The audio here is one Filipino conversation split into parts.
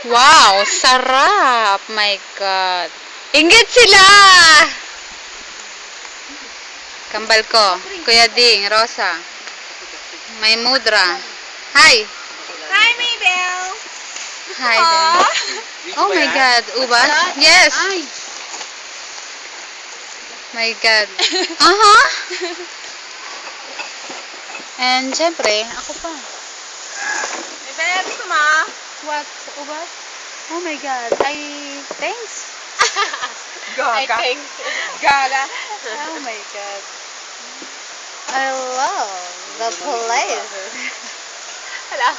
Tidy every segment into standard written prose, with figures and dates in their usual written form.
Wow, sarap. My God. Inggit sila! Kambal ko. Kuya Ding, Rosa. May mudra. Hi! Hi, Maybell! Hi there. Oh my God. Ubas? Yes. Ay! My God. Aha! And syempre, ako pa. Maybell, gusto mo? What? Ubas? Oh my God. Thanks. Gaga. Gaga. Oh my God. I love the place. Hala.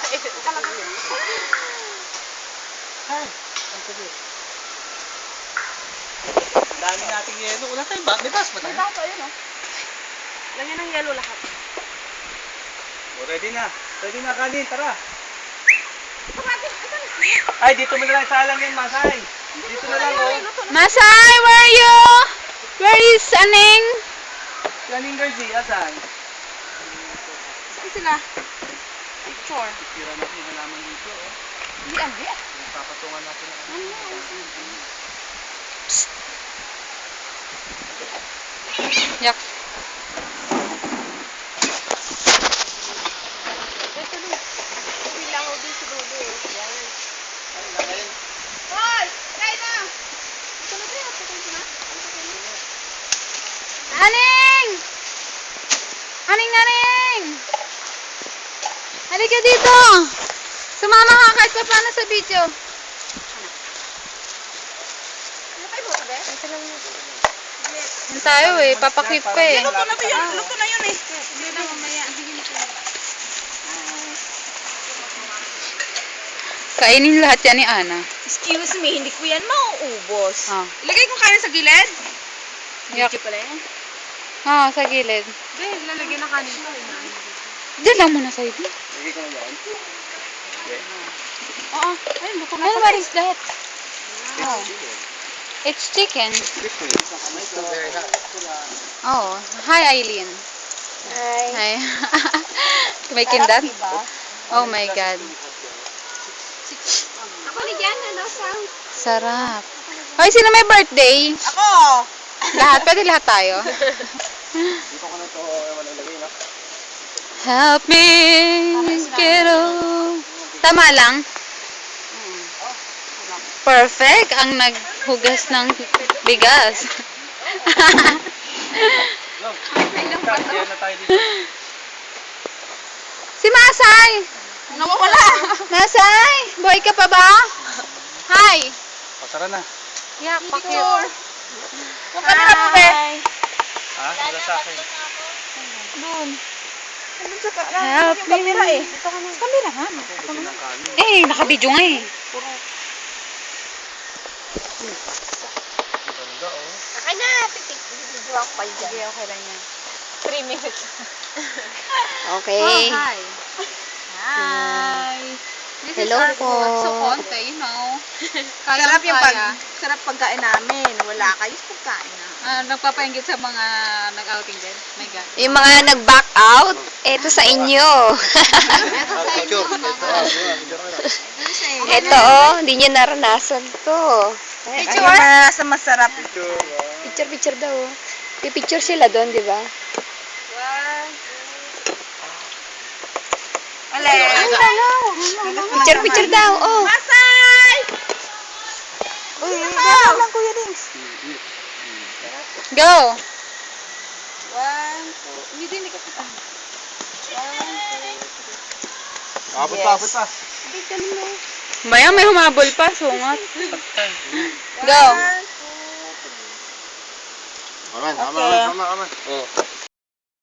Dami nating yelo. Wala tayong ba? May bus ba tayo? May baso, ayun o. Lagyan ng yellow lahat. Oh, ready na. Ready na, kanin. Tara. Ay, dito mo na lang. Salang yan, Masay. Dito na lang, oh. Masay, where are you? Where is Aning? Kanin, Garzi. Asan? Saan sila? Picture. Tira natin yung halaman dito, oh. Hindi, ang biya. Papatungan natin ang Yak. Ito din. Hindi lang ako din si Dudu. Yan. Hoy! Kain na! Ito na din. Patayin ko na. Aning! Aning! Halika dito! Sumama ka kahit pa paano sa video. Ano kayo mo, be? Ito lang yun. Yan tayo eh, papaklip pa eh. Luto na ba yun? Luto na yun eh. Hindi na mamaya. Bigyan ko. Kainin lahat yan ni Ana. Excuse me, hindi ko yan mauubos. Ah. Ilagay ko kanin sa gilid. Yak. Video pala yan. Ah, sa gilid. Be, lalagyan na kanin ko. Diyan lang muna sa'yo. Lagi ko na yan. Oo. Ay, luto na Ano pala. ba is that? Oh. It's chicken. Very hot. Oh, hi Eileen. Hi. Hi. May kindat? Oh my God. Ako ni Diana, nasa. Sarap. Hoy, sino may birthday? Ako! Lahat, pwede lahat tayo. Dito ko na ito, wala lagay na. Help me get on. Tama lang. Perfect ang naghugas ng bigas. Kaya na tayo dito. Si Masay! Nawawala! Masay! Boy ka pa ba? Hi! O, tara na. Yeah, Picture! Huwag kami na po, be. Ha? Wala sa akin. Doon. Doon sa Help yung camera me. eh. Dito ka na. Camera, ha? Buti ng kanin. Eh, nakabidyo nga eh. Ang ganda, oh. Akin na, titik. Video ako kayo dyan. Sige, okay lang yan. 3 minutes. Okay. Oh, hi. Hi. This Hello is our po. so konti, you know. Sarap yung Kaya. sarap pagkain namin. Wala kayo sa pagkain na. Nagpapainggit sa mga nag-outing din. My God. Yung mga nag-back out, eto sa inyo. Picture. Eto oh, hindi niya naranasan to. Picture? Ano nasa masarap? Picture. Picture daw. Picture sila doon, di ba? Wala. Picture daw, oh. Masay! Uy, gano'n lang Kuya Dings. Go. 1, 2, hindi ka pa. 1, 2, 3. Abot pa, abot pa. Maya, may humabol pa, sungat. Go. 1, 2, 3. Aman, aman, aman, aman. Oh.